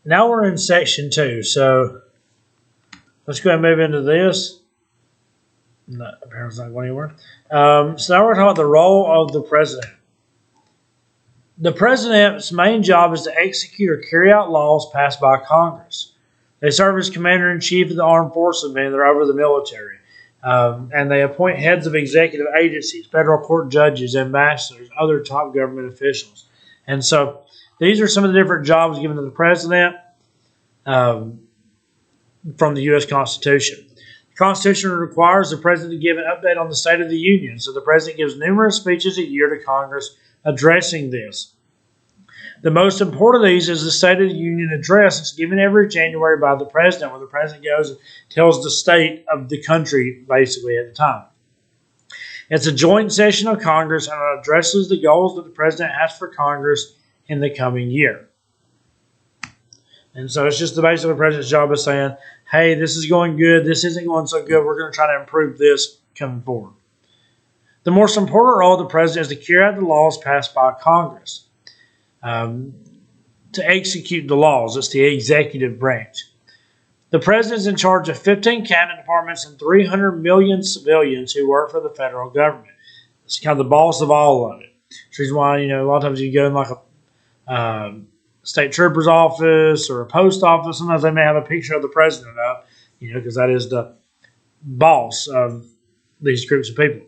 Now we're in section 2, so let's go ahead and move into this. No, apparently it's not going anywhere. So now we're talking about the role of the president. The president's main job is to execute or carry out laws passed by Congress. They serve as commander-in-chief of the armed forces, meaning they're over the military. And they appoint heads of executive agencies, federal court judges, ambassadors, other top government officials. And so these are some of the different jobs given to the president from the U.S. Constitution. The Constitution requires the president to give an update on the State of the Union. So the president gives numerous speeches a year to Congress addressing this. The most important of these is the State of the Union address. It's given every January by the president, where the president goes and tells the state of the country, basically, at the time. It's a joint session of Congress, and it addresses the goals that the president has for Congress in the coming year. And so it's just the basic of the president's job of saying, hey, this is going good, this isn't going so good, we're going to try to improve this coming forward. The most important role of the president is to carry out the laws passed by Congress. To execute the laws. It's the executive branch. The president is in charge of 15 cabinet departments and 300 million civilians who work for the federal government. It's kind of the boss of all of it. Which is why, a lot of times you go in like a state trooper's office or a post office, sometimes they may have a picture of the president up, because that is the boss of these groups of people.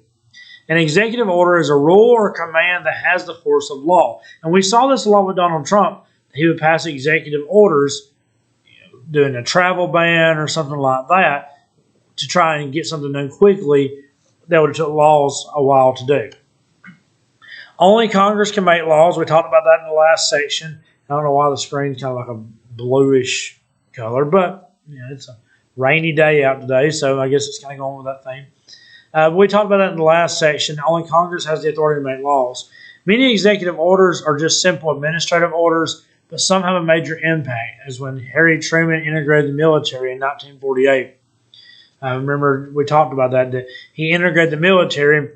An executive order is a rule or a command that has the force of law. And we saw this a lot with Donald Trump. He would pass executive orders, doing a travel ban or something like that, to try and get something done quickly that would have took laws a while to do. Only Congress can make laws. We talked about that in the last section. I don't know why the screen's kind of like a bluish color, but it's a rainy day out today, so I guess it's kind of going with that theme. We talked about that in the last section. Only Congress has the authority to make laws. Many executive orders are just simple administrative orders, but some have a major impact, as when Harry Truman integrated the military in 1948. Remember, we talked about that he integrated the military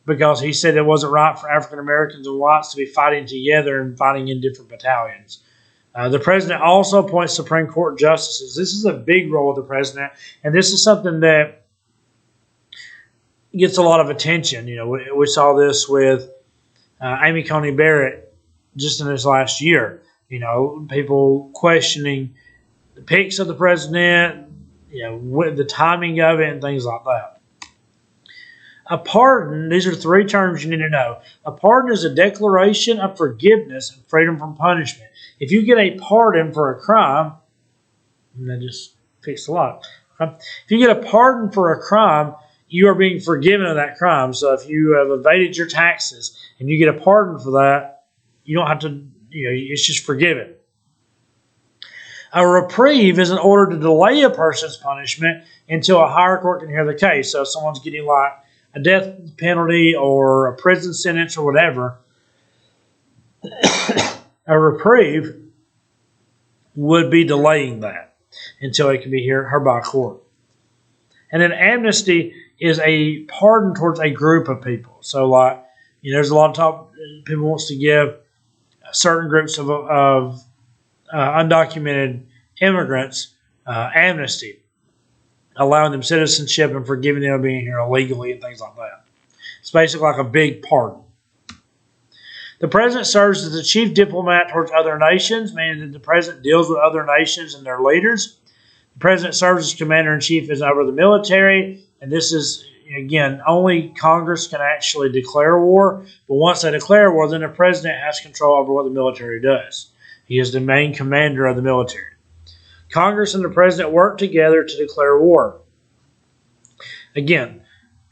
because he said it wasn't right for African Americans and whites to be fighting together and fighting in different battalions. The president also appoints Supreme Court justices. This is a big role of the president, and this is something that gets a lot of attention. We saw this with Amy Coney Barrett just in this last year. People questioning the picks of the president, with the timing of it and things like that. A pardon, these are 3 terms you need to know. A pardon is a declaration of forgiveness and freedom from punishment. If you get a pardon for a crime, and that just fixed a lot. If you get a pardon for a crime, you are being forgiven of that crime. So if you have evaded your taxes and you get a pardon for that, you don't have to, it's just forgiven. A reprieve is an order to delay a person's punishment until a higher court can hear the case. So if someone's getting like a death penalty or a prison sentence or whatever, a reprieve would be delaying that until it can be heard by a court. And then amnesty is a pardon towards a group of people. So, there's a lot of talk. People wants to give certain groups of undocumented immigrants amnesty, allowing them citizenship and forgiving them being here illegally and things like that. It's basically like a big pardon. The president serves as the chief diplomat towards other nations, meaning that the president deals with other nations and their leaders. The president serves as commander-in-chief over the military, and this is, again, only Congress can actually declare war. But once they declare war, then the president has control over what the military does. He is the main commander of the military. Congress and the president work together to declare war. Again,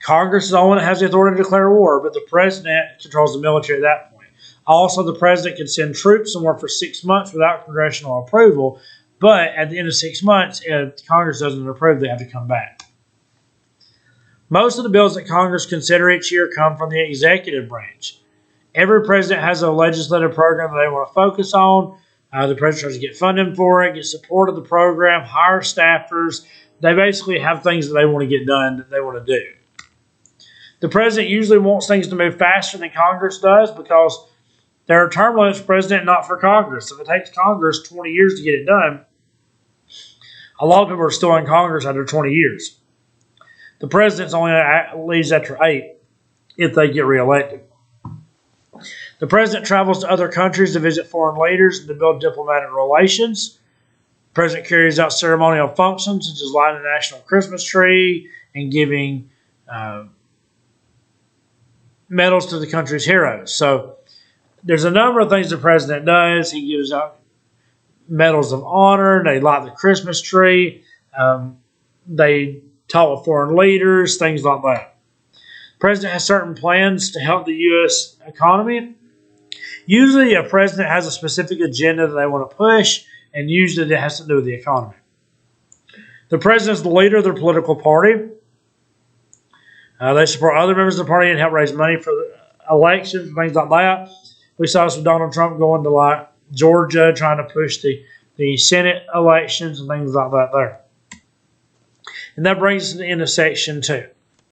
Congress is the only one that has the authority to declare war, but the president controls the military at that point. Also, the president can send troops somewhere for 6 months without congressional approval, but at the end of 6 months, if Congress doesn't approve, they have to come back. Most of the bills that Congress consider each year come from the executive branch. Every president has a legislative program that they want to focus on. The president tries to get funding for it, get support of the program, hire staffers. They basically have things that they want to get done that they want to do. The president usually wants things to move faster than Congress does because There are term limits for president, not for Congress. If it takes Congress 20 years to get it done, a lot of people are still in Congress after 20 years. The president's only leaves after 8 if they get reelected. The president travels to other countries to visit foreign leaders and to build diplomatic relations. The president carries out ceremonial functions such as lighting the national Christmas tree and giving medals to the country's heroes. So there's a number of things the president does. He gives out medals of honor. They light the Christmas tree. They talk with foreign leaders, things like that. The president has certain plans to help the U.S. economy. Usually a president has a specific agenda that they want to push, and usually it has to do with the economy. The president is the leader of their political party. They support other members of the party and help raise money for elections, things like that. We saw this with Donald Trump going to Georgia, trying to push the Senate elections and things like that there. And that brings us to the end of section 2.